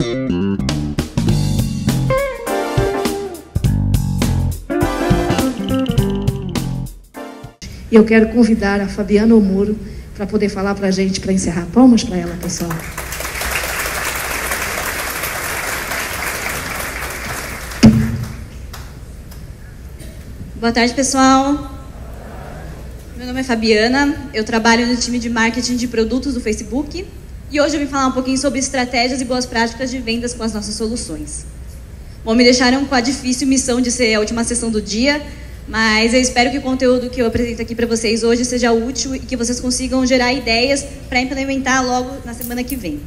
E eu quero convidar a Fabiana Omuro para poder falar para a gente, para encerrar. Palmas para ela, pessoal. Boa tarde, pessoal. Meu nome é Fabiana, eu trabalho no time de marketing de produtos do Facebook e hoje eu vim falar um pouquinho sobre estratégias e boas práticas de vendas com as nossas soluções. Bom, me deixaram com a difícil missão de ser a última sessão do dia, mas eu espero que o conteúdo que eu apresento aqui para vocês hoje seja útil e que vocês consigam gerar ideias para implementar logo na semana que vem.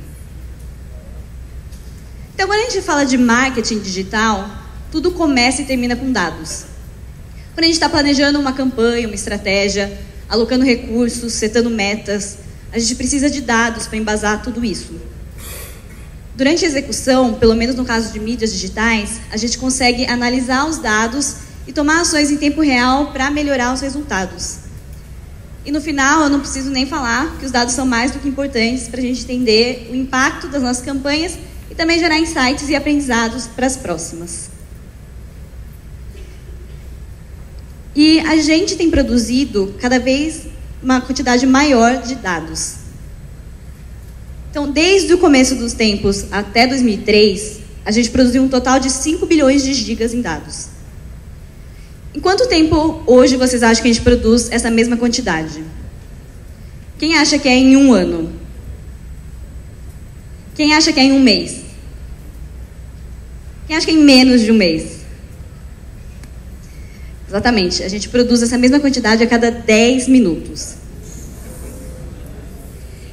Então, quando a gente fala de marketing digital, tudo começa e termina com dados. Quando a gente está planejando uma campanha, uma estratégia, alocando recursos, setando metas, a gente precisa de dados para embasar tudo isso. Durante a execução, pelo menos no caso de mídias digitais, a gente consegue analisar os dados e tomar ações em tempo real para melhorar os resultados. E no final, eu não preciso nem falar que os dados são mais do que importantes para a gente entender o impacto das nossas campanhas e também gerar insights e aprendizados para as próximas. E a gente tem produzido cada vez uma quantidade maior de dados. Então, desde o começo dos tempos até 2003, a gente produziu um total de 5 bilhões de gigas em dados. Em quanto tempo hoje vocês acham que a gente produz essa mesma quantidade? Quem acha que é em um ano? Quem acha que é em um mês? Quem acha que é em menos de um mês? Exatamente, a gente produz essa mesma quantidade a cada 10 minutos.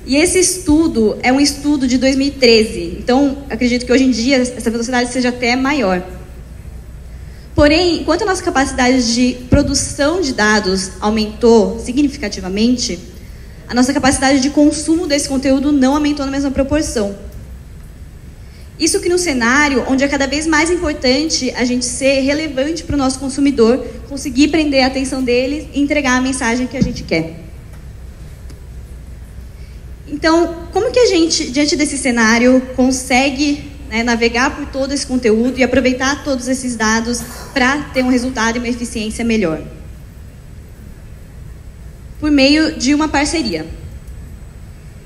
E esse estudo é um estudo de 2013, então acredito que hoje em dia essa velocidade seja até maior. Porém, enquanto a nossa capacidade de produção de dados aumentou significativamente, a nossa capacidade de consumo desse conteúdo não aumentou na mesma proporção. Isso cria um cenário onde é cada vez mais importante a gente ser relevante para o nosso consumidor, conseguir prender a atenção dele e entregar a mensagem que a gente quer. Então, como que a gente, diante desse cenário, consegue navegar por todo esse conteúdo e aproveitar todos esses dados para ter um resultado e uma eficiência melhor? Por meio de uma parceria.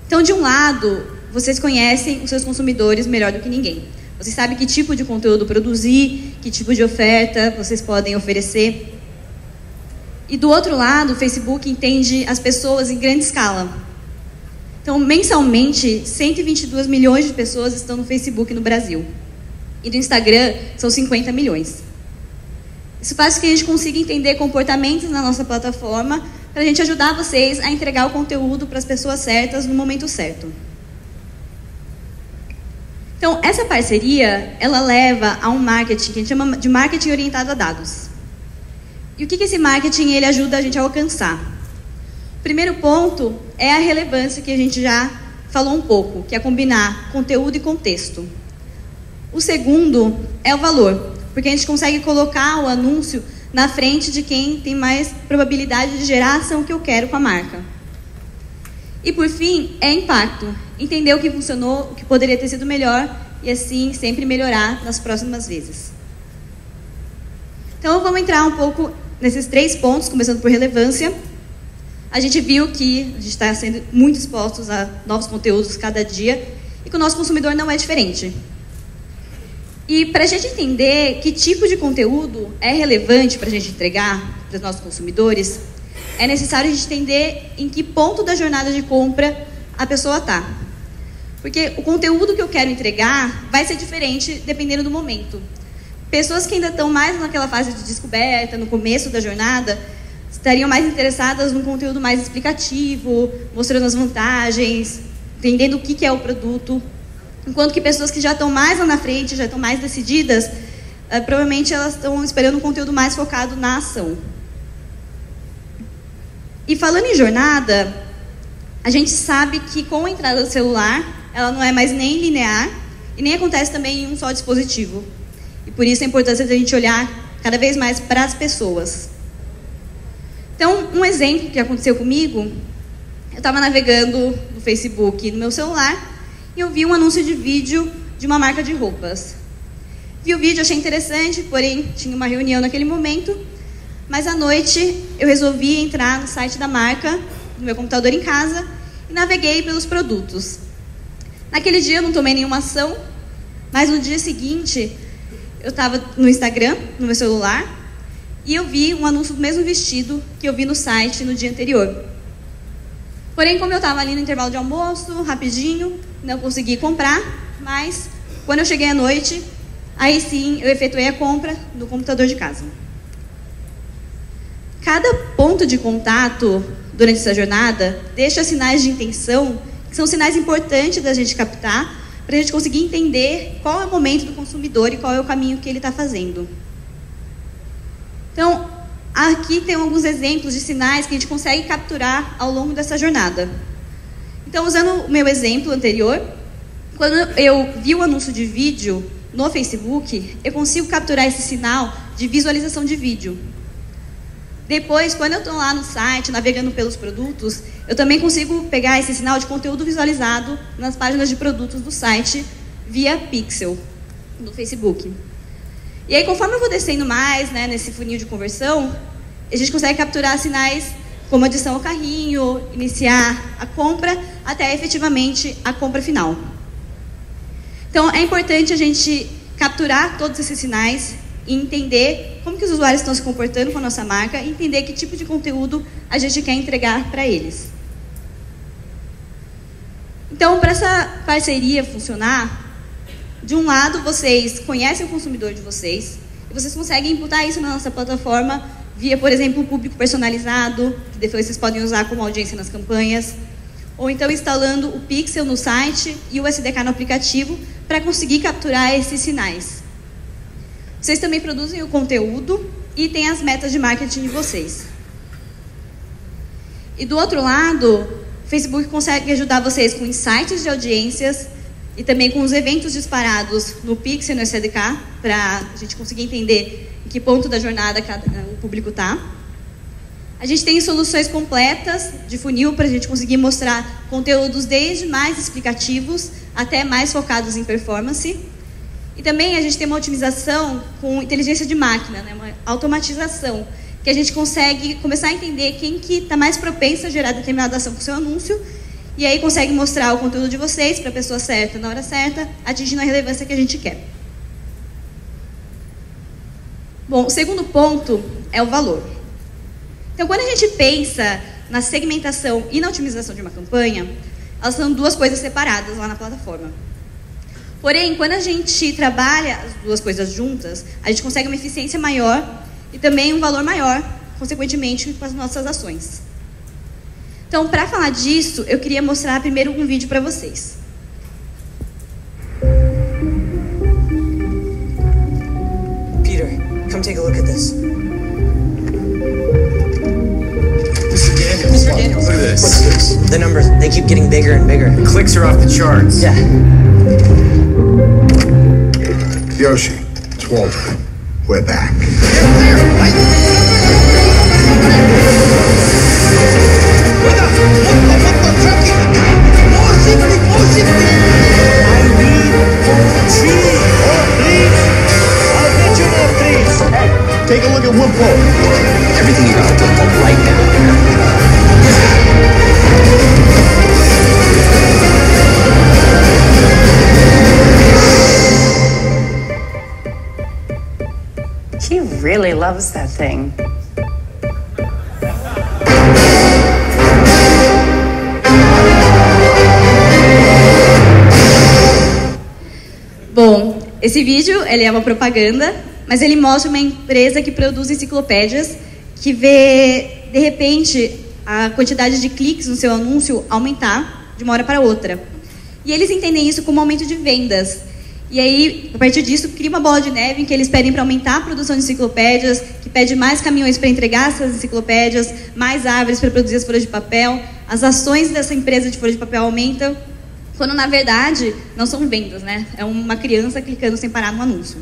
Então, de um lado, vocês conhecem os seus consumidores melhor do que ninguém. Vocês sabem que tipo de conteúdo produzir, que tipo de oferta vocês podem oferecer. E do outro lado, o Facebook entende as pessoas em grande escala. Então, mensalmente, 122 milhões de pessoas estão no Facebook no Brasil. E do Instagram, são 50 milhões. Isso faz com que a gente consiga entender comportamentos na nossa plataforma para a gente ajudar vocês a entregar o conteúdo para as pessoas certas no momento certo. Então, essa parceria, ela leva a um marketing que a gente chama de marketing orientado a dados. E o que esse marketing ele ajuda a gente a alcançar? O primeiro ponto é a relevância que a gente já falou um pouco, que é combinar conteúdo e contexto. O segundo é o valor, porque a gente consegue colocar o anúncio na frente de quem tem mais probabilidade de gerar a ação que eu quero com a marca. E por fim, é impacto. Entender o que funcionou, o que poderia ter sido melhor e assim sempre melhorar nas próximas vezes. Então vamos entrar um pouco nesses 3 pontos, começando por relevância. A gente viu que a gente está sendo muito expostos a novos conteúdos cada dia e que o nosso consumidor não é diferente. E para a gente entender que tipo de conteúdo é relevante para a gente entregar para os nossos consumidores, é necessário a gente entender em que ponto da jornada de compra a pessoa está. Porque o conteúdo que eu quero entregar vai ser diferente dependendo do momento. Pessoas que ainda estão mais naquela fase de descoberta, no começo da jornada, estariam mais interessadas num conteúdo mais explicativo, mostrando as vantagens, entendendo o que é o produto. Enquanto que pessoas que já estão mais lá na frente, já estão mais decididas, provavelmente elas estão esperando um conteúdo mais focado na ação. E falando em jornada, a gente sabe que com a entrada do celular, ela não é mais nem linear e nem acontece também em um só dispositivo. E por isso a importância de a gente olhar cada vez mais para as pessoas. Então, um exemplo que aconteceu comigo, eu estava navegando no Facebook no meu celular e eu vi um anúncio de vídeo de uma marca de roupas. Vi o vídeo, achei interessante, porém tinha uma reunião naquele momento, mas à noite eu resolvi entrar no site da marca, no meu computador em casa, e naveguei pelos produtos. Naquele dia eu não tomei nenhuma ação, mas no dia seguinte eu estava no Instagram, no meu celular, e eu vi um anúncio do mesmo vestido que eu vi no site no dia anterior. Porém, como eu estava ali no intervalo de almoço, rapidinho, não consegui comprar, mas quando eu cheguei à noite, aí sim eu efetuei a compra no computador de casa. Cada ponto de contato durante essa jornada deixa sinais de intenção, que são sinais importantes da gente captar, para a gente conseguir entender qual é o momento do consumidor e qual é o caminho que ele está fazendo. Então, aqui tem alguns exemplos de sinais que a gente consegue capturar ao longo dessa jornada. Então, usando o meu exemplo anterior, quando eu vi o anúncio de vídeo no Facebook, eu consigo capturar esse sinal de visualização de vídeo. Depois, quando eu estou lá no site, navegando pelos produtos, eu também consigo pegar esse sinal de conteúdo visualizado nas páginas de produtos do site via Pixel, no Facebook. E aí, conforme eu vou descendo mais, né, nesse funil de conversão, a gente consegue capturar sinais como adição ao carrinho, iniciar a compra, até efetivamente a compra final. Então, é importante a gente capturar todos esses sinais e entender como que os usuários estão se comportando com a nossa marca e entender que tipo de conteúdo a gente quer entregar para eles. Então, para essa parceria funcionar, de um lado, vocês conhecem o consumidor de vocês e vocês conseguem imputar isso na nossa plataforma via, por exemplo, um público personalizado, que depois vocês podem usar como audiência nas campanhas, ou então instalando o Pixel no site e o SDK no aplicativo para conseguir capturar esses sinais. Vocês também produzem o conteúdo e têm as metas de marketing de vocês. E do outro lado, o Facebook consegue ajudar vocês com insights de audiências e também com os eventos disparados no Pixel e no SDK, para a gente conseguir entender em que ponto da jornada o público está. A gente tem soluções completas de funil para a gente conseguir mostrar conteúdos desde mais explicativos até mais focados em performance. E também a gente tem uma otimização com inteligência de máquina, né, uma automatização, que a gente consegue começar a entender quem que está mais propenso a gerar determinada ação com o seu anúncio, e aí consegue mostrar o conteúdo de vocês para a pessoa certa, na hora certa, atingindo a relevância que a gente quer. Bom, o segundo ponto é o valor. Então, quando a gente pensa na segmentação e na otimização de uma campanha, elas são duas coisas separadas lá na plataforma. Porém, quando a gente trabalha as duas coisas juntas, a gente consegue uma eficiência maior e também um valor maior, consequentemente, com as nossas ações. Então, para falar disso, eu queria mostrar primeiro um vídeo para vocês. Peter, come take a look at this. Mr. Daniels. Look at this. What's this? The numbers, they keep getting bigger and bigger. The clicks are off the charts. Yeah. Yoshi, it's Walter. We're back. Take a look at Woodpole. Everything you got to Woodpole right now. He really loves that thing. Bom, esse vídeo ele é uma propaganda, mas ele mostra uma empresa que produz enciclopédias que vê, de repente, a quantidade de cliques no seu anúncio aumentar de uma hora para outra. E eles entendem isso como aumento de vendas. E aí, a partir disso, cria uma bola de neve em que eles pedem para aumentar a produção de enciclopédias, que pede mais caminhões para entregar essas enciclopédias, mais árvores para produzir as folhas de papel. As ações dessa empresa de folha de papel aumentam, quando, na verdade, não são vendas, né? É uma criança clicando sem parar no anúncio.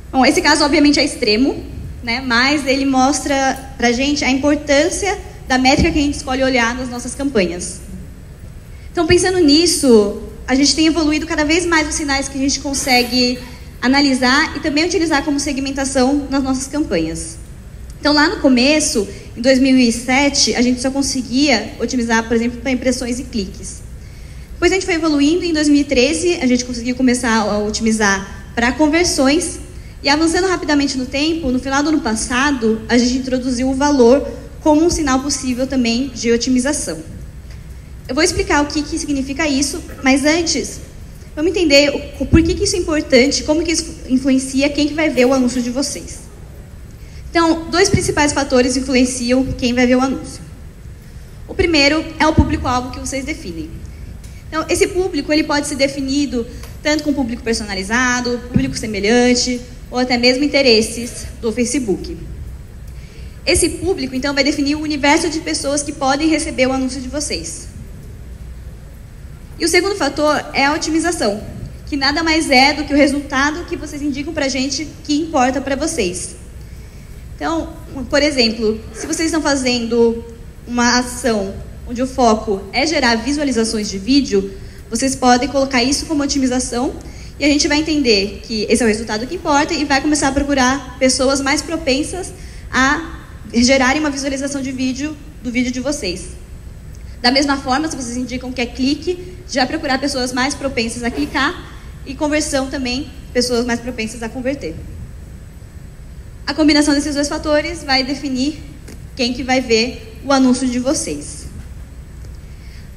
Bom, esse caso, obviamente, é extremo, né? Mas ele mostra para a gente a importância da métrica que a gente escolhe olhar nas nossas campanhas. Então, pensando nisso, a gente tem evoluído cada vez mais os sinais que a gente consegue analisar e também utilizar como segmentação nas nossas campanhas. Então, lá no começo, em 2007, a gente só conseguia otimizar, por exemplo, para impressões e cliques. Depois a gente foi evoluindo, em 2013 a gente conseguiu começar a otimizar para conversões, e avançando rapidamente no tempo, no final do ano passado, a gente introduziu o valor como um sinal possível também de otimização. Eu vou explicar o que significa isso, mas antes, vamos entender por que isso é importante, como que isso influencia quem que vai ver o anúncio de vocês. Então, 2 principais fatores influenciam quem vai ver o anúncio. O primeiro é o público-alvo que vocês definem. Então, esse público ele pode ser definido tanto com público personalizado, público semelhante, ou até mesmo interesses do Facebook. Esse público, então, vai definir o universo de pessoas que podem receber o anúncio de vocês. E o segundo fator é a otimização, que nada mais é do que o resultado que vocês indicam para a gente que importa para vocês. Então, por exemplo, se vocês estão fazendo uma ação onde o foco é gerar visualizações de vídeo, vocês podem colocar isso como otimização e a gente vai entender que esse é o resultado que importa e vai começar a procurar pessoas mais propensas a gerarem uma visualização de vídeo do vídeo de vocês. Da mesma forma, se vocês indicam que é clique, já vai procurar pessoas mais propensas a clicar e conversão também, pessoas mais propensas a converter. A combinação desses 2 fatores vai definir quem que vai ver o anúncio de vocês.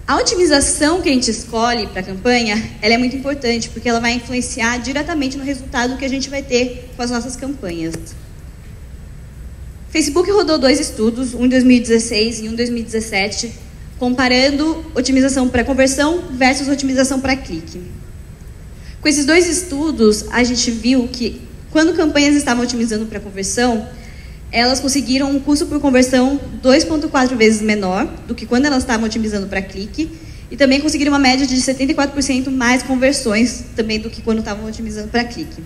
A otimização que a gente escolhe para a campanha, ela é muito importante, porque ela vai influenciar diretamente no resultado que a gente vai ter com as nossas campanhas. O Facebook rodou 2 estudos, um em 2016 e um em 2017, comparando otimização para conversão versus otimização para clique. Com esses 2 estudos, a gente viu que quando campanhas estavam otimizando para conversão, elas conseguiram um custo por conversão 2,4 vezes menor do que quando elas estavam otimizando para clique, e também conseguiram uma média de 74% mais conversões também do que quando estavam otimizando para clique.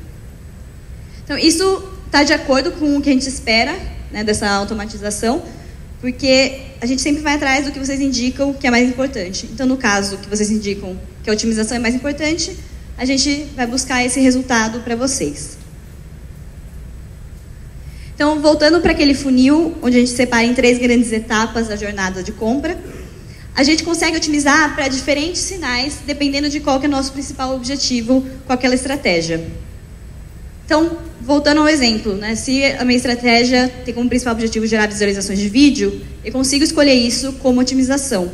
Então, isso está de acordo com o que a gente espera, né, dessa automatização, porque a gente sempre vai atrás do que vocês indicam que é mais importante. Então, no caso que vocês indicam que a otimização é mais importante, a gente vai buscar esse resultado para vocês. Então, voltando para aquele funil, onde a gente separa em 3 grandes etapas a jornada de compra, a gente consegue otimizar para diferentes sinais, dependendo de qual que é o nosso principal objetivo com aquela estratégia. Então, voltando ao exemplo, né, se a minha estratégia tem como principal objetivo gerar visualizações de vídeo, eu consigo escolher isso como otimização.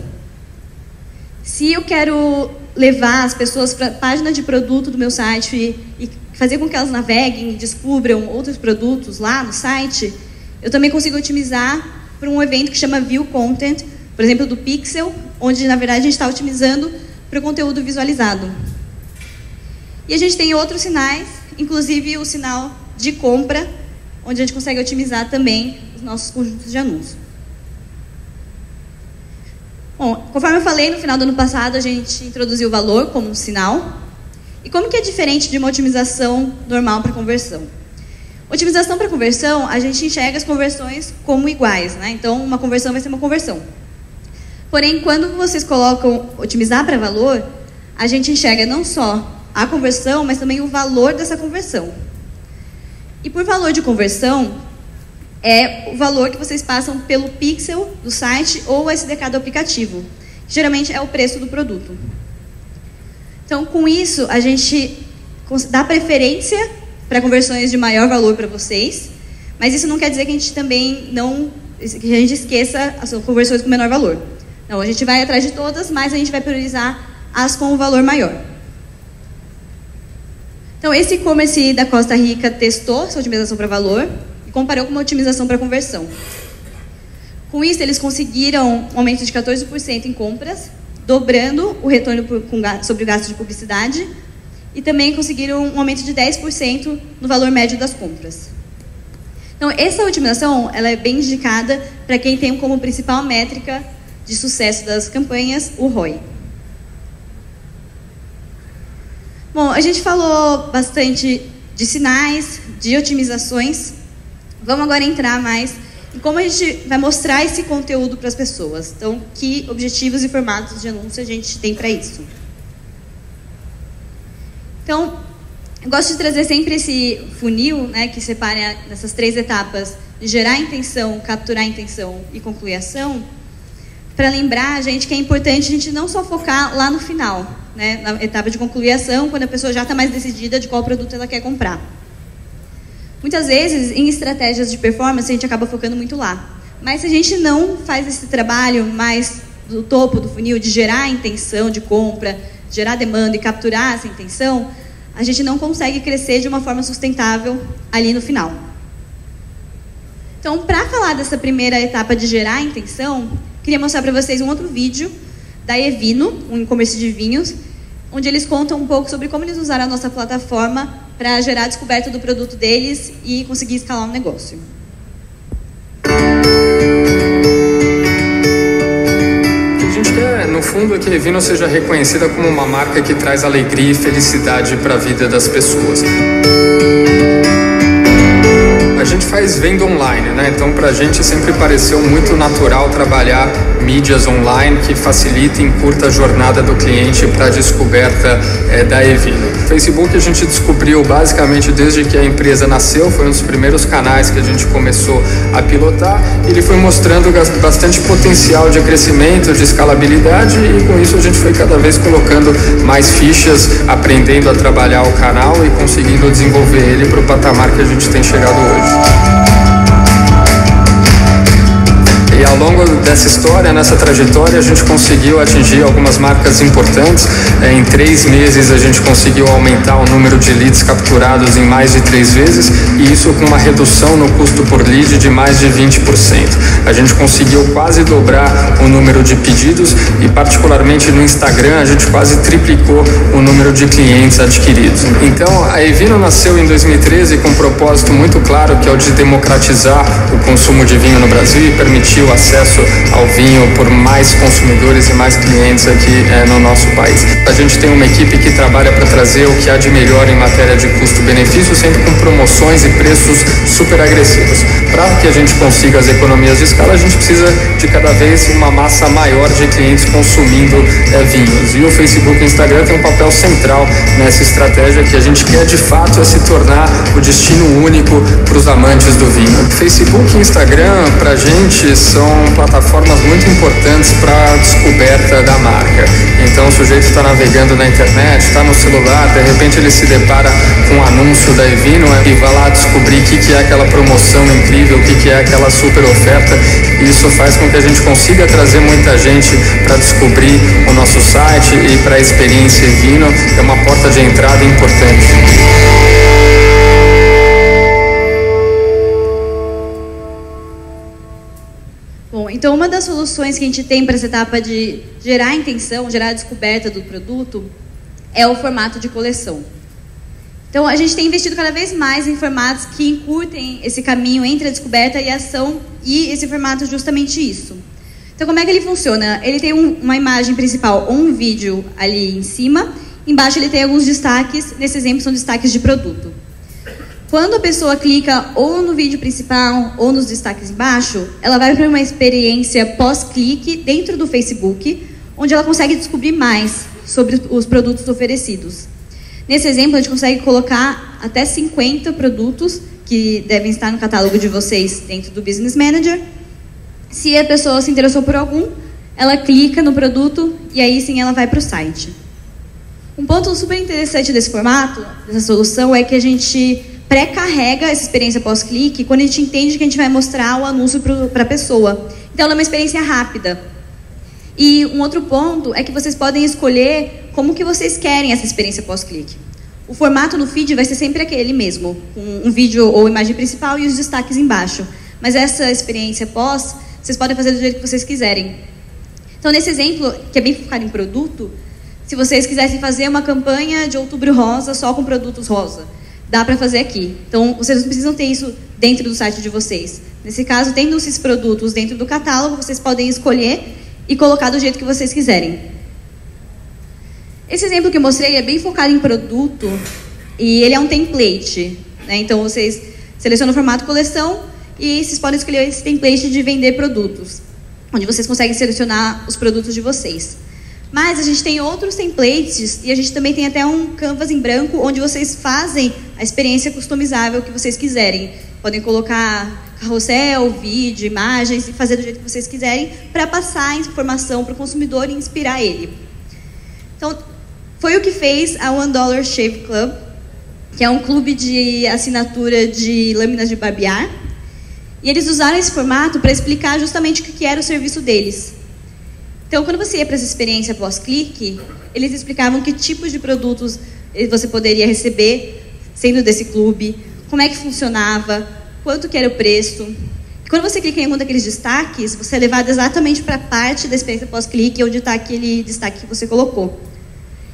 Se eu quero levar as pessoas para a página de produto do meu site e fazer com que elas naveguem e descubram outros produtos lá no site, eu também consigo otimizar para um evento que chama View Content, por exemplo, do Pixel, onde, na verdade, a gente está otimizando para o conteúdo visualizado. E a gente tem outros sinais, inclusive o sinal de compra, onde a gente consegue otimizar também os nossos conjuntos de anúncios. Bom, conforme eu falei, no final do ano passado, a gente introduziu o valor como um sinal. E como que é diferente de uma otimização normal para conversão? Otimização para conversão, a gente enxerga as conversões como iguais, né? Então, uma conversão vai ser uma conversão. Porém, quando vocês colocam otimizar para valor, a gente enxerga não só a conversão, mas também o valor dessa conversão. E por valor de conversão, é o valor que vocês passam pelo pixel do site ou o SDK do aplicativo. Geralmente é o preço do produto. Então, com isso, a gente dá preferência para conversões de maior valor para vocês, mas isso não quer dizer que a gente também que a gente esqueça as conversões com menor valor. Não, a gente vai atrás de todas, mas a gente vai priorizar as com o valor maior. Então, esse e-commerce da Costa Rica testou essa otimização para valor e comparou com uma otimização para conversão. Com isso, eles conseguiram um aumento de 14% em compras, dobrando o retorno sobre o gasto de publicidade, e também conseguiram um aumento de 10% no valor médio das compras. Então, essa otimização ela é bem indicada para quem tem como principal métrica de sucesso das campanhas o ROI. Bom, a gente falou bastante de sinais, de otimizações. Vamos agora entrar mais em como a gente vai mostrar esse conteúdo para as pessoas. Então, que objetivos e formatos de anúncio a gente tem para isso? Então, eu gosto de trazer sempre esse funil, né, que separa nessas 3 etapas de gerar a intenção, capturar a intenção e concluir a ação, para lembrar a gente que é importante a gente não só focar lá no final, né, na etapa de concluir a ação, quando a pessoa já está mais decidida de qual produto ela quer comprar. Muitas vezes, em estratégias de performance, a gente acaba focando muito lá. Mas se a gente não faz esse trabalho mais do topo do funil, de gerar a intenção de compra, gerar demanda e capturar essa intenção, a gente não consegue crescer de uma forma sustentável ali no final. Então, para falar dessa primeira etapa de gerar a intenção, queria mostrar para vocês um outro vídeo da Evino, um e-commerce de vinhos, onde eles contam um pouco sobre como eles usaram a nossa plataforma para gerar a descoberta do produto deles e conseguir escalar um negócio. No fundo, é que a Evino seja reconhecida como uma marca que traz alegria e felicidade para a vida das pessoas. A gente faz venda online, né? Então, para a gente sempre pareceu muito natural trabalhar mídias online que facilitem e encurta a jornada do cliente para a descoberta da Evino. O Facebook a gente descobriu basicamente desde que a empresa nasceu, foi um dos primeiros canais que a gente começou a pilotar. Ele foi mostrando bastante potencial de crescimento, de escalabilidade, e com isso a gente foi cada vez colocando mais fichas, aprendendo a trabalhar o canal e conseguindo desenvolver ele para o patamar que a gente tem chegado hoje. E ao longo dessa história, nessa trajetória, a gente conseguiu atingir algumas marcas importantes. Em 3 meses, a gente conseguiu aumentar o número de leads capturados em mais de 3 vezes, e isso com uma redução no custo por lead de mais de 20%. A gente conseguiu quase dobrar o número de pedidos e, particularmente no Instagram, a gente quase triplicou o número de clientes adquiridos. Então, a Evino nasceu em 2013 com um propósito muito claro, que é o de democratizar o consumo de vinho no Brasil e permitir o acesso ao vinho por mais consumidores e mais clientes aqui no nosso país. A gente tem uma equipe que trabalha para trazer o que há de melhor em matéria de custo-benefício, sempre com promoções e preços super agressivos. Para que a gente consiga as economias de escala, a gente precisa de cada vez uma massa maior de clientes consumindo vinhos. E o Facebook e o Instagram têm um papel central nessa estratégia, que a gente quer de fato se tornar o destino único para os amantes do vinho. Facebook e Instagram, para a gente, são plataformas muito importantes para a descoberta da marca. Então o sujeito está navegando na internet, está no celular, de repente ele se depara com um anúncio da Evino e vai lá descobrir o que é aquela promoção incrível, o que é aquela super oferta. E isso faz com que a gente consiga trazer muita gente para descobrir o nosso site e para a experiência Evino. É uma porta de entrada importante. Bom, então uma das soluções que a gente tem para essa etapa de gerar a intenção, gerar a descoberta do produto, é o formato de coleção. Então a gente tem investido cada vez mais em formatos que encurtem esse caminho entre a descoberta e a ação, e esse formato é justamente isso. Então como é que ele funciona? Ele tem uma imagem principal ou um vídeo ali em cima, embaixo ele tem alguns destaques, nesse exemplo são destaques de produto. Quando a pessoa clica ou no vídeo principal ou nos destaques embaixo, ela vai para uma experiência pós-clique dentro do Facebook, onde ela consegue descobrir mais sobre os produtos oferecidos. Nesse exemplo, a gente consegue colocar até 50 produtos que devem estar no catálogo de vocês dentro do Business Manager. Se a pessoa se interessou por algum, ela clica no produto e aí sim ela vai para o site. Um ponto super interessante desse formato, dessa solução, é que a gente pré-carrega essa experiência pós-clique quando a gente entende que a gente vai mostrar o anúncio para a pessoa. Então, ela é uma experiência rápida. E um outro ponto é que vocês podem escolher como que vocês querem essa experiência pós-clique. O formato no feed vai ser sempre aquele mesmo, com um vídeo ou imagem principal e os destaques embaixo. Mas essa experiência pós, vocês podem fazer do jeito que vocês quiserem. Então, nesse exemplo, que é bem focado em produto, se vocês quisessem fazer uma campanha de Outubro Rosa só com produtos rosa, dá para fazer aqui. Então, vocês não precisam ter isso dentro do site de vocês. Nesse caso, tendo esses produtos dentro do catálogo, vocês podem escolher e colocar do jeito que vocês quiserem. Esse exemplo que eu mostrei é bem focado em produto e ele é um template, né? Então, vocês selecionam o formato coleção e vocês podem escolher esse template de vender produtos, onde vocês conseguem selecionar os produtos de vocês. Mas a gente tem outros templates e a gente também tem até um canvas em branco onde vocês fazem a experiência customizável que vocês quiserem. Podem colocar carrossel, vídeo, imagens e fazer do jeito que vocês quiserem para passar a informação para o consumidor e inspirar ele. Então, foi o que fez a $1 Shave Club, que é um clube de assinatura de lâminas de barbear. E eles usaram esse formato para explicar justamente o que era o serviço deles. Então, quando você ia para essa experiência pós-clique, eles explicavam que tipos de produtos você poderia receber sendo desse clube, como é que funcionava, quanto que era o preço. E quando você clica em um daqueles destaques, você é levado exatamente para a parte da experiência pós-clique, onde está aquele destaque que você colocou.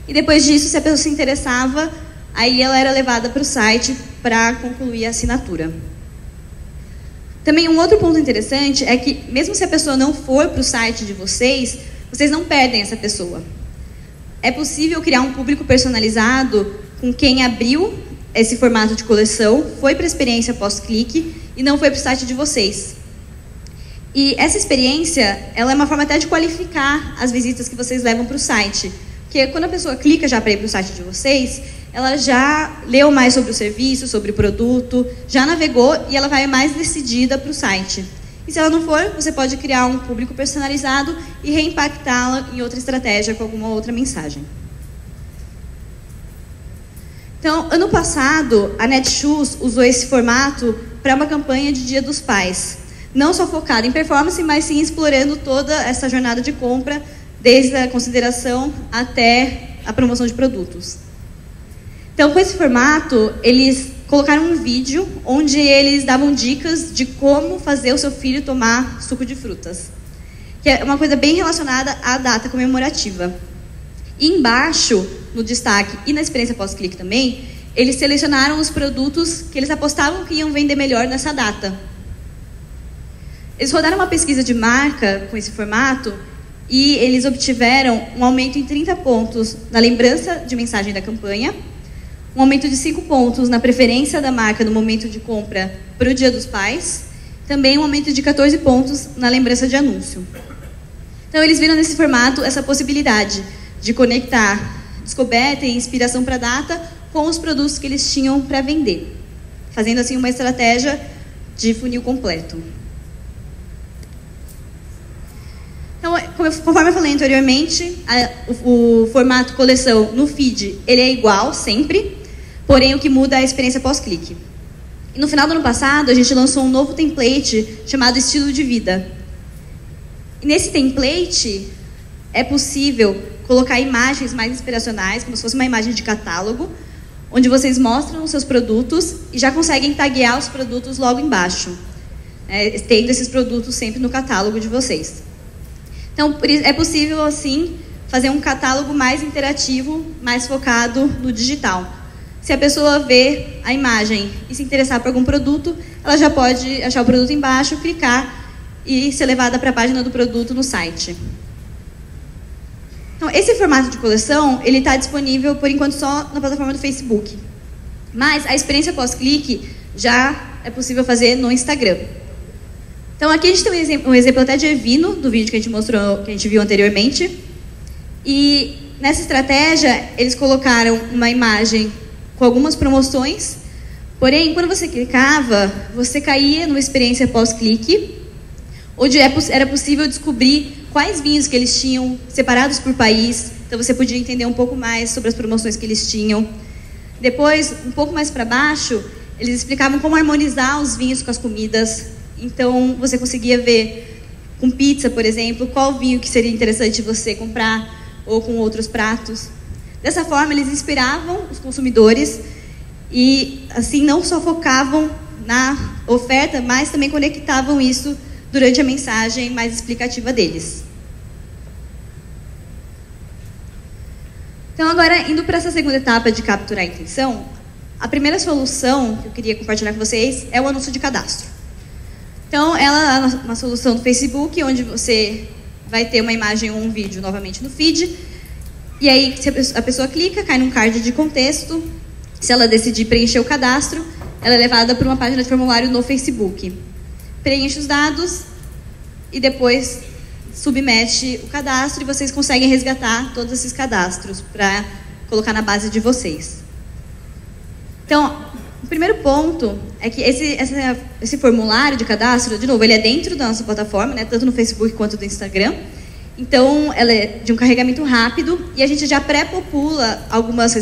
E depois disso, se a pessoa se interessava, aí ela era levada para o site para concluir a assinatura. Também um outro ponto interessante é que, mesmo se a pessoa não for para o site de vocês, vocês não perdem essa pessoa. É possível criar um público personalizado com quem abriu esse formato de coleção, foi para a experiência pós-clique e não foi para o site de vocês. E essa experiência, ela é uma forma até de qualificar as visitas que vocês levam para o site. Porque quando a pessoa clica já para ir para o site de vocês, ela já leu mais sobre o serviço, sobre o produto, já navegou e ela vai mais decidida para o site. E se ela não for, você pode criar um público personalizado e reimpactá-la em outra estratégia com alguma outra mensagem. Então, ano passado, a Netshoes usou esse formato para uma campanha de Dia dos Pais. Não só focada em performance, mas sim explorando toda essa jornada de compra, desde a consideração até a promoção de produtos. Então, com esse formato, eles colocaram um vídeo onde eles davam dicas de como fazer o seu filho tomar suco de frutas, que é uma coisa bem relacionada à data comemorativa. E embaixo, no destaque e na experiência pós-clique também, eles selecionaram os produtos que eles apostavam que iam vender melhor nessa data. Eles rodaram uma pesquisa de marca com esse formato e eles obtiveram um aumento em 30 pontos na lembrança de mensagem da campanha, um aumento de 5 pontos na preferência da marca no momento de compra para o Dia dos Pais, também um aumento de 14 pontos na lembrança de anúncio. Então, eles viram nesse formato essa possibilidade de conectar descoberta e inspiração para a data com os produtos que eles tinham para vender, fazendo assim uma estratégia de funil completo. Então, conforme eu falei anteriormente, o formato coleção no feed ele é igual sempre, porém o que muda é a experiência pós-clique. E no final do ano passado, a gente lançou um novo template chamado Estilo de Vida. E nesse template é possível colocar imagens mais inspiracionais, como se fosse uma imagem de catálogo, onde vocês mostram os seus produtos e já conseguem taguear os produtos logo embaixo, tendo esses produtos sempre no catálogo de vocês. Então, é possível, assim, fazer um catálogo mais interativo, mais focado no digital. Se a pessoa vê a imagem e se interessar por algum produto, ela já pode achar o produto embaixo, clicar e ser levada para a página do produto no site. Então, esse formato de coleção, ele está disponível, por enquanto, só na plataforma do Facebook. Mas a experiência pós-clique já é possível fazer no Instagram. Então, aqui a gente tem um exemplo até de Evino, do vídeo que a gente mostrou, que a gente viu anteriormente. E nessa estratégia, eles colocaram uma imagem com algumas promoções. Porém, quando você clicava, você caía numa experiência pós-clique, onde era possível descobrir quais vinhos que eles tinham separados por país. Então, você podia entender um pouco mais sobre as promoções que eles tinham. Depois, um pouco mais para baixo, eles explicavam como harmonizar os vinhos com as comidas. Então, você conseguia ver, com pizza, por exemplo, qual vinho que seria interessante você comprar, ou com outros pratos. Dessa forma, eles inspiravam os consumidores e, assim, não só focavam na oferta, mas também conectavam isso durante a mensagem mais explicativa deles. Então, agora, indo para essa segunda etapa de capturar a intenção, a primeira solução que eu queria compartilhar com vocês é o anúncio de cadastro. Então, ela é uma solução do Facebook, onde você vai ter uma imagem ou um vídeo novamente no feed. E aí, se a pessoa clica, cai num card de contexto. Se ela decidir preencher o cadastro, ela é levada para uma página de formulário no Facebook. Preenche os dados e depois submete o cadastro e vocês conseguem resgatar todos esses cadastros para colocar na base de vocês. Então, o primeiro ponto é que esse formulário de cadastro, de novo, ele é dentro da nossa plataforma, né, tanto no Facebook quanto no Instagram. Então, ela é de um carregamento rápido e a gente já pré-popula algumas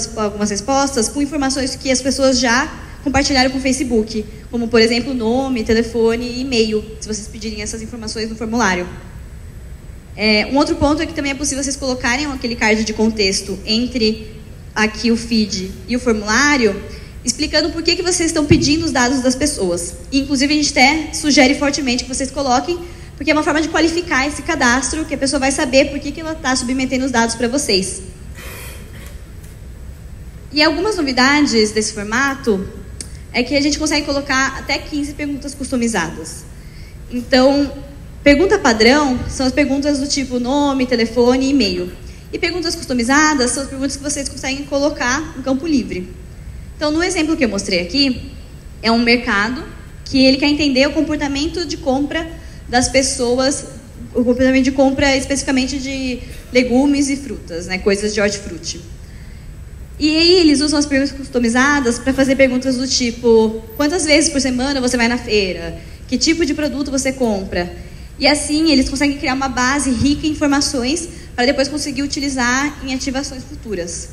respostas com informações que as pessoas já compartilharam com o Facebook, como, por exemplo, nome, telefone e e-mail, se vocês pedirem essas informações no formulário. Um outro ponto é que também é possível vocês colocarem aquele card de contexto entre aqui o feed e o formulário, explicando por que vocês estão pedindo os dados das pessoas. E, inclusive, a gente até sugere fortemente que vocês coloquem, porque é uma forma de qualificar esse cadastro, que a pessoa vai saber por que ela está submetendo os dados para vocês. E algumas novidades desse formato é que a gente consegue colocar até 15 perguntas customizadas. Então, pergunta padrão são as perguntas do tipo nome, telefone e e-mail. E perguntas customizadas são as perguntas que vocês conseguem colocar no campo livre. Então, no exemplo que eu mostrei aqui, é um mercado que ele quer entender o comportamento de compra das pessoas, o comportamento de compra especificamente de legumes e frutas, né, coisas de hortifruti. E aí eles usam as perguntas customizadas para fazer perguntas do tipo: quantas vezes por semana você vai na feira? Que tipo de produto você compra? E assim eles conseguem criar uma base rica em informações para depois conseguir utilizar em ativações futuras.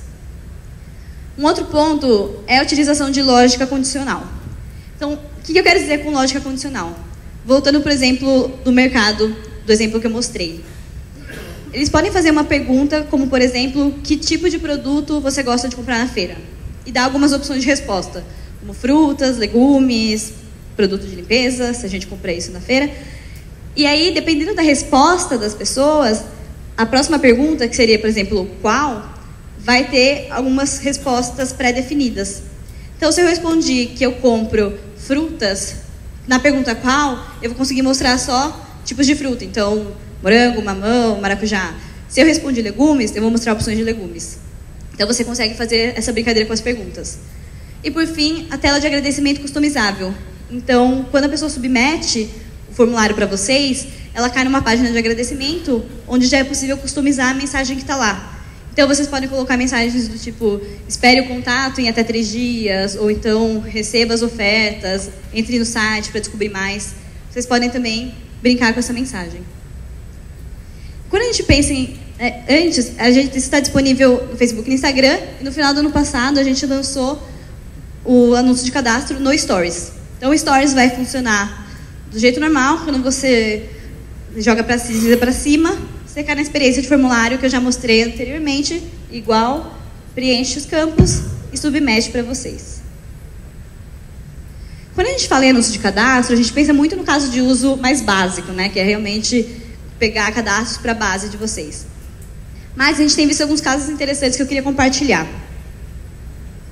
Um outro ponto é a utilização de lógica condicional. Então, o que eu quero dizer com lógica condicional? Voltando, por exemplo, do mercado, do exemplo que eu mostrei. Eles podem fazer uma pergunta, como, por exemplo, que tipo de produto você gosta de comprar na feira? E dar algumas opções de resposta, como frutas, legumes, produto de limpeza, se a gente compra isso na feira. E aí, dependendo da resposta das pessoas, a próxima pergunta, que seria, por exemplo, qual, vai ter algumas respostas pré-definidas. Então, se eu respondi que eu compro frutas, na pergunta qual, eu vou conseguir mostrar só tipos de fruta. Então, morango, mamão, maracujá. Se eu respondi legumes, eu vou mostrar opções de legumes. Então, você consegue fazer essa brincadeira com as perguntas. E, por fim, a tela de agradecimento customizável. Então, quando a pessoa submete o formulário para vocês, ela cai numa página de agradecimento, onde já é possível customizar a mensagem que está lá. Então, vocês podem colocar mensagens do tipo: espere o contato em até 3 dias, ou então receba as ofertas, entre no site para descobrir mais. Vocês podem também brincar com essa mensagem. Quando a gente pensa em... antes, a gente está disponível no Facebook e no Instagram, e no final do ano passado a gente lançou o anúncio de cadastro no Stories. Então, o Stories vai funcionar do jeito normal, quando você joga para cima, você cai na experiência de formulário que eu já mostrei anteriormente, igual, preenche os campos e submete para vocês. Quando a gente fala em anúncio de cadastro, a gente pensa muito no caso de uso mais básico, né, que é realmente pegar cadastros para a base de vocês. Mas a gente tem visto alguns casos interessantes que eu queria compartilhar.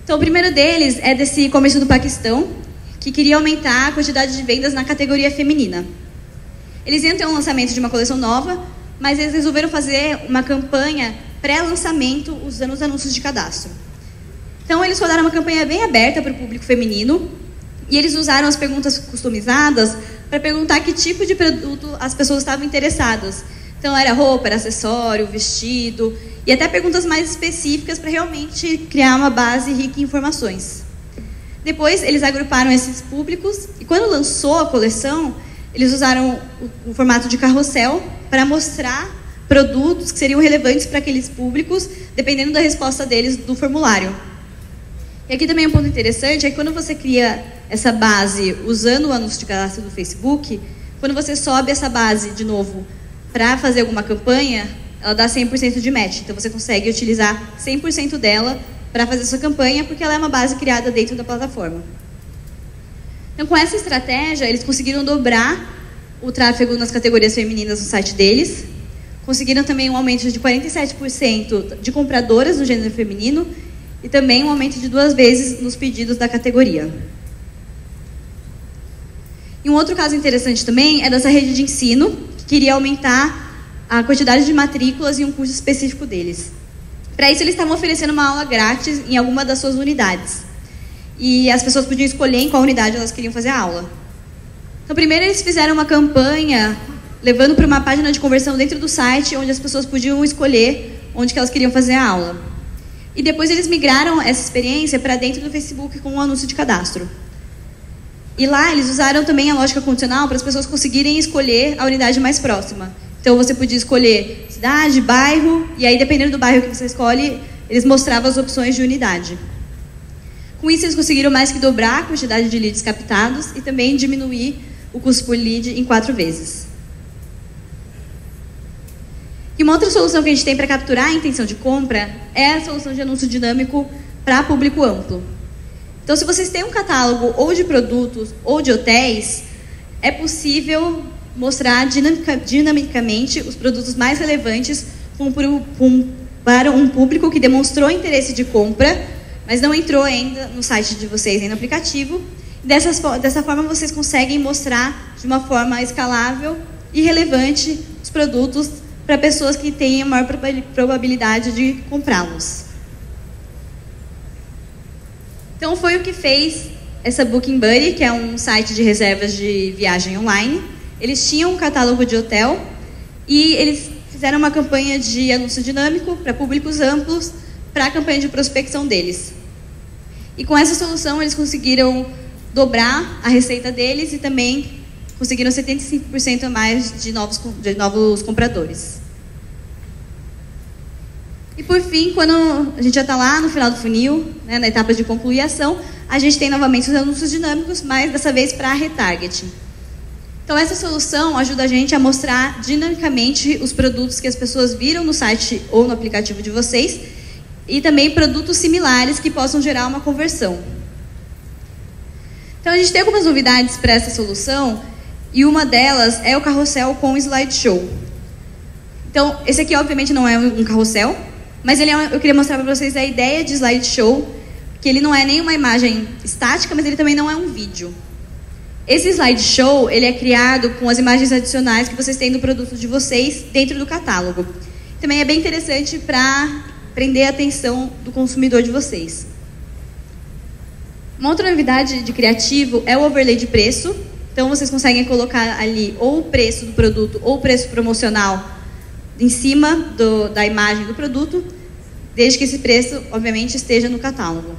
Então, o primeiro deles é desse e-commerce do Paquistão, que queria aumentar a quantidade de vendas na categoria feminina. Eles iam ter um lançamento de uma coleção nova, mas eles resolveram fazer uma campanha pré-lançamento usando os anúncios de cadastro. Então, eles rodaram uma campanha bem aberta para o público feminino e eles usaram as perguntas customizadas para perguntar que tipo de produto as pessoas estavam interessadas. Então, era roupa, era acessório, vestido e até perguntas mais específicas para realmente criar uma base rica em informações. Depois, eles agruparam esses públicos e quando lançou a coleção, eles usaram o formato de carrossel para mostrar produtos que seriam relevantes para aqueles públicos, dependendo da resposta deles do formulário. E aqui também um ponto interessante é que quando você cria essa base usando o anúncio de cadastro do Facebook, quando você sobe essa base de novo para fazer alguma campanha, ela dá 100% de match. Então você consegue utilizar 100% dela para fazer sua campanha, porque ela é uma base criada dentro da plataforma. Então, com essa estratégia, eles conseguiram dobrar o tráfego nas categorias femininas no site deles, conseguiram também um aumento de 47% de compradoras do gênero feminino e também um aumento de 2 vezes nos pedidos da categoria. E um outro caso interessante também é dessa rede de ensino, que queria aumentar a quantidade de matrículas em um curso específico deles. Para isso, eles estavam oferecendo uma aula grátis em alguma das suas unidades. E as pessoas podiam escolher em qual unidade elas queriam fazer a aula. Então, primeiro eles fizeram uma campanha levando para uma página de conversão dentro do site, onde as pessoas podiam escolher onde que elas queriam fazer a aula. E depois eles migraram essa experiência para dentro do Facebook com um anúncio de cadastro. E lá eles usaram também a lógica condicional para as pessoas conseguirem escolher a unidade mais próxima. Então você podia escolher cidade, bairro, e aí dependendo do bairro que você escolhe, eles mostravam as opções de unidade. Com isso eles conseguiram mais que dobrar a quantidade de leads captados e também diminuir o custo por lead em 4 vezes. E uma outra solução que a gente tem para capturar a intenção de compra é a solução de anúncio dinâmico para público amplo. Então, se vocês têm um catálogo ou de produtos ou de hotéis, é possível mostrar dinamicamente os produtos mais relevantes para um público que demonstrou interesse de compra, mas não entrou ainda no site de vocês, nem no aplicativo. Dessa forma, vocês conseguem mostrar de uma forma escalável e relevante os produtos para pessoas que têm a maior probabilidade de comprá-los. Então, foi o que fez essa Booking Buddy, que é um site de reservas de viagem online. Eles tinham um catálogo de hotel e eles fizeram uma campanha de anúncio dinâmico para públicos amplos, para a campanha de prospecção deles. E com essa solução, eles conseguiram dobrar a receita deles e também conseguiram 75% a mais de novos compradores. E por fim, quando a gente já está lá no final do funil, né, na etapa de concluir a ação, a gente tem novamente os anúncios dinâmicos, mas dessa vez para retargeting. Então essa solução ajuda a gente a mostrar dinamicamente os produtos que as pessoas viram no site ou no aplicativo de vocês e também produtos similares que possam gerar uma conversão. Então a gente tem algumas novidades para essa solução e uma delas é o carrossel com slideshow. Então esse aqui obviamente não é um carrossel, mas eu queria mostrar para vocês a ideia de slideshow, que ele não é nem uma imagem estática, mas ele também não é um vídeo. Esse slideshow, ele é criado com as imagens adicionais que vocês têm do produto de vocês dentro do catálogo. Também é bem interessante para prender a atenção do consumidor de vocês. Uma outra novidade de criativo é o overlay de preço. Então vocês conseguem colocar ali ou o preço do produto ou o preço promocional em cima da imagem do produto, desde que esse preço, obviamente, esteja no catálogo.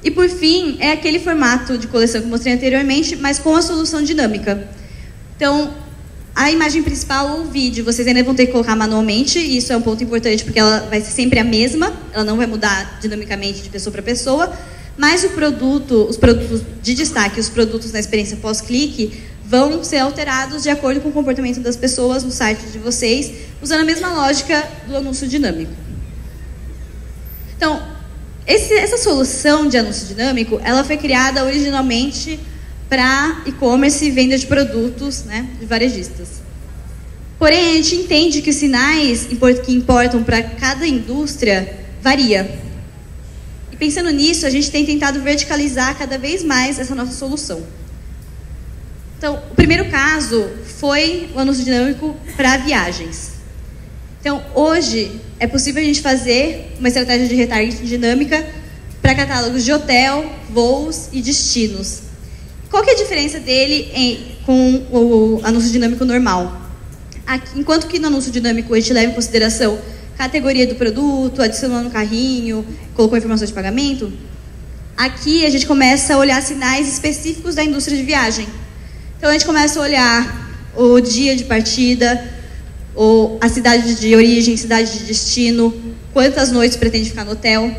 E, por fim, é aquele formato de coleção que eu mostrei anteriormente, mas com a solução dinâmica. Então, a imagem principal ou o vídeo, vocês ainda vão ter que colocar manualmente, e isso é um ponto importante, porque ela vai ser sempre a mesma, ela não vai mudar dinamicamente de pessoa para pessoa, mas os produtos de destaque, os produtos da experiência pós-clique, vão ser alterados de acordo com o comportamento das pessoas no site de vocês, usando a mesma lógica do anúncio dinâmico. Então, essa solução de anúncio dinâmico, ela foi criada originalmente para e-commerce e venda de produtos, né, de varejistas. Porém, a gente entende que os sinais que importam para cada indústria varia. E pensando nisso, a gente tem tentado verticalizar cada vez mais essa nossa solução. Então, o primeiro caso foi o anúncio dinâmico para viagens. Então, hoje, é possível a gente fazer uma estratégia de retargeting dinâmica para catálogos de hotel, voos e destinos. Qual que é a diferença dele com o anúncio dinâmico normal? Enquanto que no anúncio dinâmico a gente leva em consideração categoria do produto, adicionou no carrinho, colocou informações de pagamento, aqui a gente começa a olhar sinais específicos da indústria de viagem. Então a gente começa a olhar o dia de partida, a cidade de origem, cidade de destino, quantas noites pretende ficar no hotel.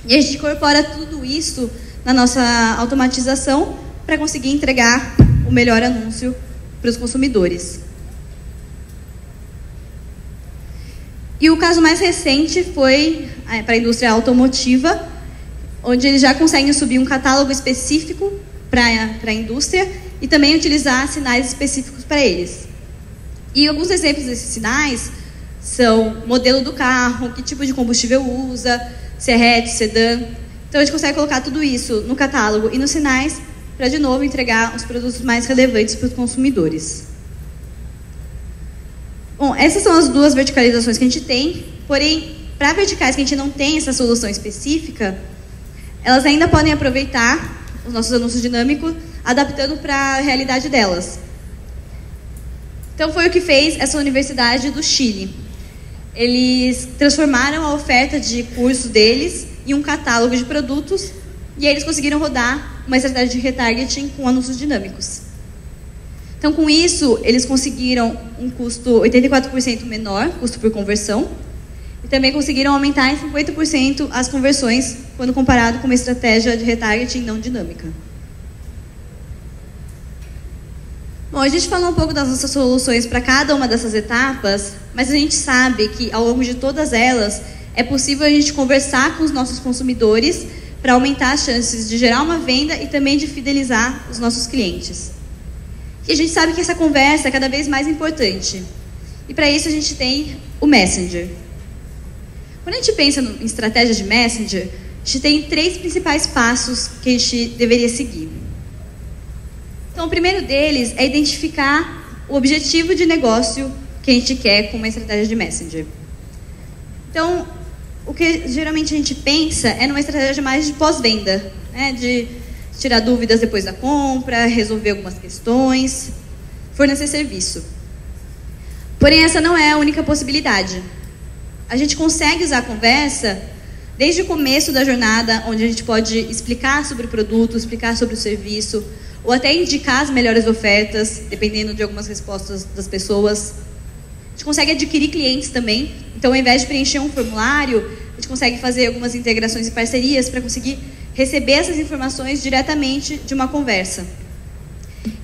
E a gente incorpora tudo isso na nossa automatização para conseguir entregar o melhor anúncio para os consumidores. E o caso mais recente foi para a indústria automotiva, onde eles já conseguem subir um catálogo específico para a indústria e também utilizar sinais específicos para eles. E alguns exemplos desses sinais são modelo do carro, que tipo de combustível usa, se é hatch, sedã. Então a gente consegue colocar tudo isso no catálogo e nos sinais para, de novo, entregar os produtos mais relevantes para os consumidores. Bom, essas são as duas verticalizações que a gente tem, porém, para verticais que a gente não tem essa solução específica, elas ainda podem aproveitar os nossos anúncios dinâmicos, adaptando para a realidade delas. Então foi o que fez essa universidade do Chile. Eles transformaram a oferta de curso deles em um catálogo de produtos e aí eles conseguiram rodar uma estratégia de retargeting com anúncios dinâmicos. Então, com isso, eles conseguiram um custo 84% menor, custo por conversão, e também conseguiram aumentar em 50% as conversões quando comparado com uma estratégia de retargeting não dinâmica. Bom, a gente falou um pouco das nossas soluções para cada uma dessas etapas, mas a gente sabe que ao longo de todas elas é possível a gente conversar com os nossos consumidores para aumentar as chances de gerar uma venda e também de fidelizar os nossos clientes. E a gente sabe que essa conversa é cada vez mais importante. E para isso a gente tem o Messenger. Quando a gente pensa em estratégia de Messenger, a gente tem 3 principais passos que a gente deveria seguir. Então, o primeiro deles é identificar o objetivo de negócio que a gente quer com uma estratégia de Messenger. Então, o que geralmente a gente pensa é numa estratégia mais de pós-venda, né? De tirar dúvidas depois da compra, resolver algumas questões, fornecer serviço. Porém, essa não é a única possibilidade. A gente consegue usar a conversa desde o começo da jornada, onde a gente pode explicar sobre o produto, explicar sobre o serviço, ou até indicar as melhores ofertas, dependendo de algumas respostas das pessoas. A gente consegue adquirir clientes também. Então, ao invés de preencher um formulário, a gente consegue fazer algumas integrações e parcerias para conseguir receber essas informações diretamente de uma conversa.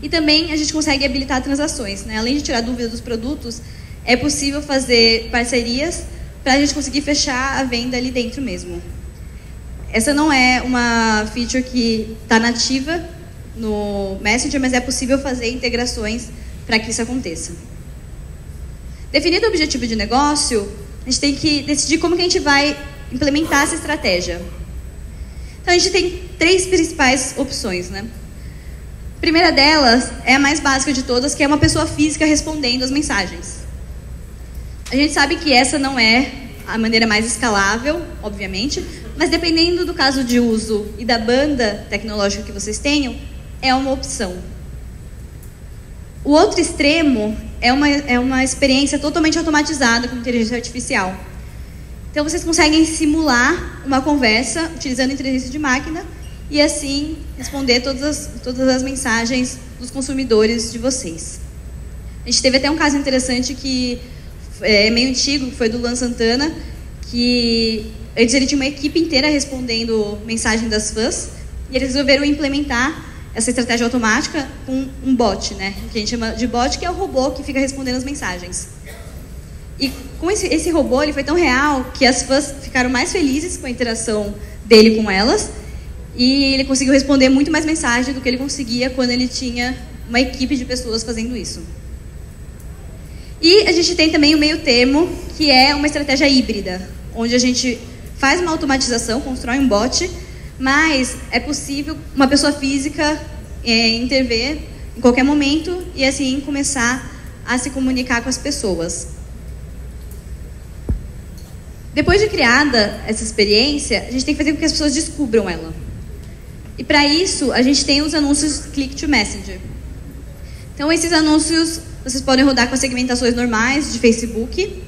E também a gente consegue habilitar transações, né? Além de tirar dúvida dos produtos, é possível fazer parcerias para a gente conseguir fechar a venda ali dentro mesmo. Essa não é uma feature que está nativa no Messenger, mas é possível fazer integrações para que isso aconteça. Definido o objetivo de negócio, a gente tem que decidir como que a gente vai implementar essa estratégia. Então, a gente tem 3 principais opções, né? A primeira delas é a mais básica de todas, que é uma pessoa física respondendo as mensagens. A gente sabe que essa não é a maneira mais escalável, obviamente, mas dependendo do caso de uso e da banda tecnológica que vocês tenham, é uma opção. O outro extremo é uma experiência totalmente automatizada com inteligência artificial. Então, vocês conseguem simular uma conversa utilizando inteligência de máquina e, assim, responder todas as mensagens dos consumidores de vocês. A gente teve até um caso interessante que é meio antigo, que foi do Luan Santana, que antes ele tinha uma equipe inteira respondendo mensagem das fãs e eles resolveram implementar essa estratégia automática com um bot, né? Que a gente chama de bot, que é o robô que fica respondendo as mensagens. E com esse robô, ele foi tão real que as fãs ficaram mais felizes com a interação dele com elas e ele conseguiu responder muito mais mensagens do que ele conseguia quando ele tinha uma equipe de pessoas fazendo isso. E a gente tem também o meio termo, que é uma estratégia híbrida, onde a gente faz uma automatização, constrói um bot, mas é possível uma pessoa física intervir em qualquer momento e assim começar a se comunicar com as pessoas. Depois de criada essa experiência, a gente tem que fazer com que as pessoas descubram ela. E para isso, a gente tem os anúncios Click to Messenger. Então, esses anúncios vocês podem rodar com as segmentações normais de Facebook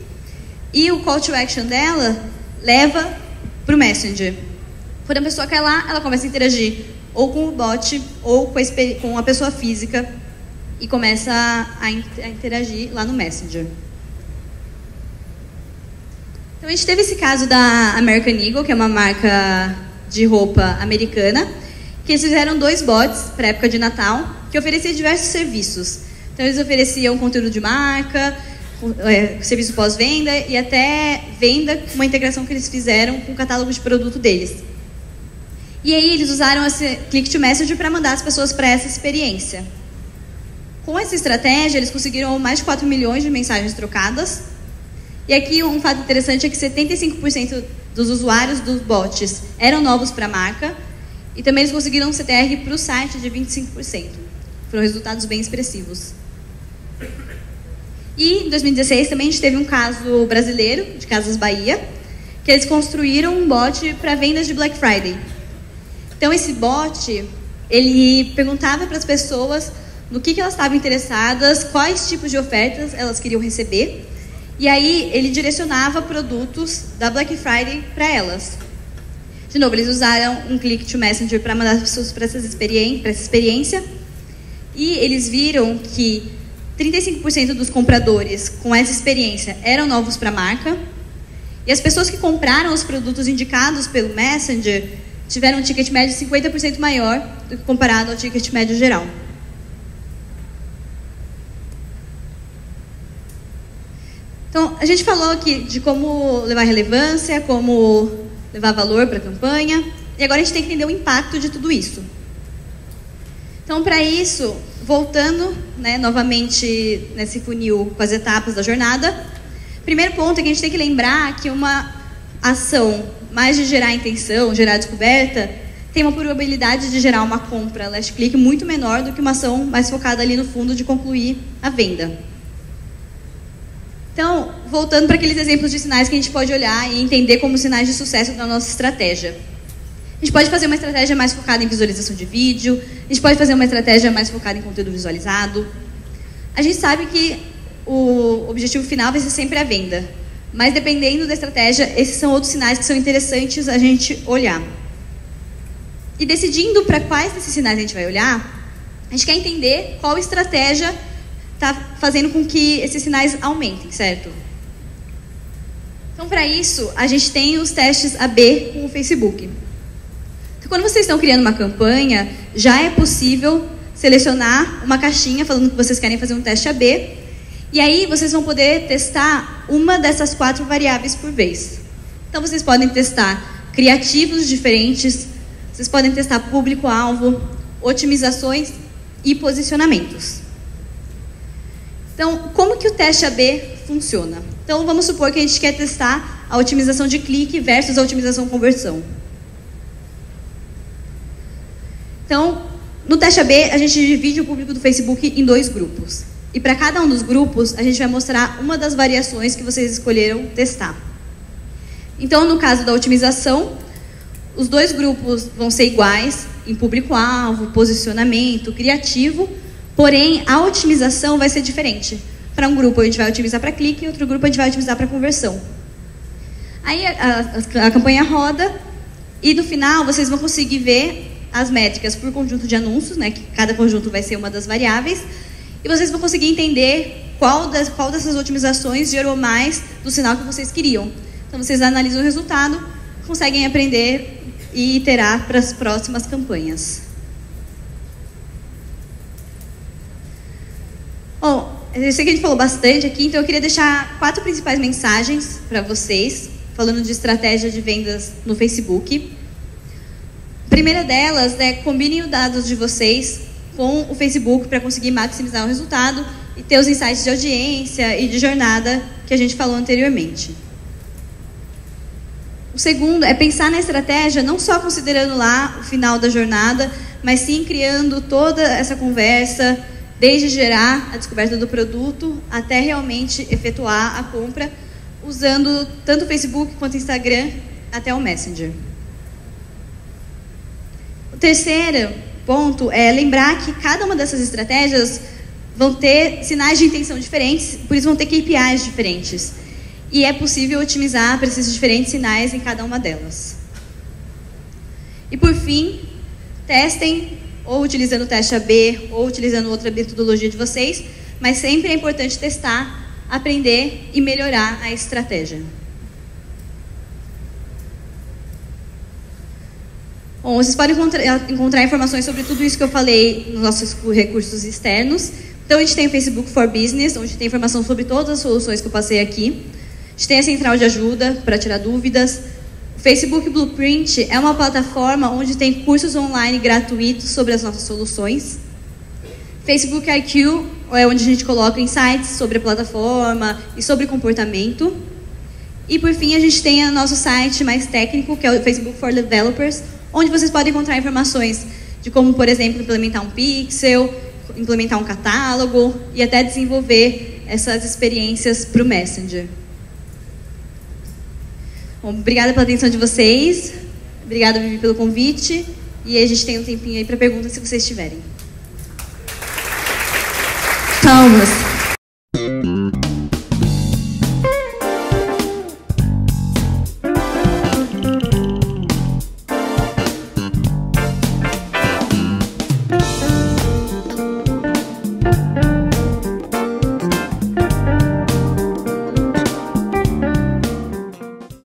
e o call to action dela leva para o Messenger. Quando a pessoa cai lá, ela começa a interagir ou com o bot ou com a pessoa física e começa a interagir lá no Messenger. Então, a gente teve esse caso da American Eagle, que é uma marca de roupa americana, que eles fizeram 2 bots para a época de Natal, que ofereciam diversos serviços. Então, eles ofereciam conteúdo de marca, serviço pós-venda e até venda, uma integração que eles fizeram com o catálogo de produto deles. E aí, eles usaram esse Click to Messenger para mandar as pessoas para essa experiência. Com essa estratégia, eles conseguiram mais de 4 milhões de mensagens trocadas. E aqui um fato interessante é que 75% dos usuários dos bots eram novos para a marca e também eles conseguiram um CTR para o site de 25%. Foram resultados bem expressivos. E em 2016 também a gente teve um caso brasileiro, de Casas Bahia, que eles construíram um bot para vendas de Black Friday. Então esse bot, ele perguntava para as pessoas no que elas estavam interessadas, quais tipos de ofertas elas queriam receber. E aí ele direcionava produtos da Black Friday para elas. De novo, eles usaram um click to Messenger para mandar as pessoas para essa experiência. E eles viram que 35% dos compradores com essa experiência eram novos para a marca. E as pessoas que compraram os produtos indicados pelo Messenger tiveram um ticket médio 50% maior do que comparado ao ticket médio geral. Então, a gente falou aqui de como levar relevância, como levar valor para a campanha, e agora a gente tem que entender o impacto de tudo isso. Então, para isso, voltando, né, novamente nesse funil com as etapas da jornada, primeiro ponto é que a gente tem que lembrar que uma ação mais de gerar intenção, gerar descoberta, tem uma probabilidade de gerar uma compra last click muito menor do que uma ação mais focada ali no fundo de concluir a venda. Então, voltando para aqueles exemplos de sinais que a gente pode olhar e entender como sinais de sucesso da nossa estratégia. A gente pode fazer uma estratégia mais focada em visualização de vídeo, a gente pode fazer uma estratégia mais focada em conteúdo visualizado. A gente sabe que o objetivo final vai ser sempre a venda, mas dependendo da estratégia, esses são outros sinais que são interessantes a gente olhar. E decidindo para quais desses sinais a gente vai olhar, a gente quer entender qual estratégia está fazendo com que esses sinais aumentem, certo? Então, para isso, a gente tem os testes AB com o Facebook. Então, quando vocês estão criando uma campanha, já é possível selecionar uma caixinha falando que vocês querem fazer um teste AB, e aí vocês vão poder testar uma dessas 4 variáveis por vez. Então, vocês podem testar criativos diferentes, vocês podem testar público-alvo, otimizações e posicionamentos. Então, como que o teste AB funciona? Então, vamos supor que a gente quer testar a otimização de clique versus a otimização conversão. Então, no teste AB, a gente divide o público do Facebook em 2 grupos. E para cada um dos grupos, a gente vai mostrar uma das variações que vocês escolheram testar. Então, no caso da otimização, os 2 grupos vão ser iguais em público-alvo, posicionamento, criativo, porém, a otimização vai ser diferente. Para um grupo, a gente vai otimizar para clique, e outro grupo, a gente vai otimizar para conversão. Aí, a campanha roda, e no final, vocês vão conseguir ver as métricas por conjunto de anúncios, né, que cada conjunto vai ser uma das variáveis, e vocês vão conseguir entender qual dessas otimizações gerou mais do sinal que vocês queriam. Então, vocês analisam o resultado, conseguem aprender e iterar para as próximas campanhas. Bom, eu sei que a gente falou bastante aqui, então eu queria deixar 4 principais mensagens para vocês, falando de estratégia de vendas no Facebook. A primeira delas é combinem os dados de vocês com o Facebook para conseguir maximizar o resultado e ter os insights de audiência e de jornada que a gente falou anteriormente. O segundo é pensar na estratégia não só considerando lá o final da jornada, mas sim criando toda essa conversa, desde gerar a descoberta do produto até realmente efetuar a compra, usando tanto o Facebook quanto o Instagram, até o Messenger. O terceiro ponto é lembrar que cada uma dessas estratégias vão ter sinais de intenção diferentes, por isso vão ter KPIs diferentes. E é possível otimizar para esses diferentes sinais em cada uma delas. E por fim, testem ou utilizando o teste AB, ou utilizando outra metodologia de vocês, mas sempre é importante testar, aprender e melhorar a estratégia. Bom, vocês podem encontrar informações sobre tudo isso que eu falei nos nossos recursos externos. Então, a gente tem o Facebook for Business, onde tem informação sobre todas as soluções que eu passei aqui. A gente tem a central de ajuda para tirar dúvidas. O Facebook Blueprint é uma plataforma onde tem cursos online gratuitos sobre as nossas soluções. Facebook IQ é onde a gente coloca insights sobre a plataforma e sobre comportamento. E, por fim, a gente tem o nosso site mais técnico, que é o Facebook for Developers, onde vocês podem encontrar informações de como, por exemplo, implementar um pixel, implementar um catálogo e até desenvolver essas experiências para o Messenger. Bom, obrigada pela atenção de vocês. Obrigada, Vivi, pelo convite. E a gente tem um tempinho aí para perguntas, se vocês tiverem. turmas.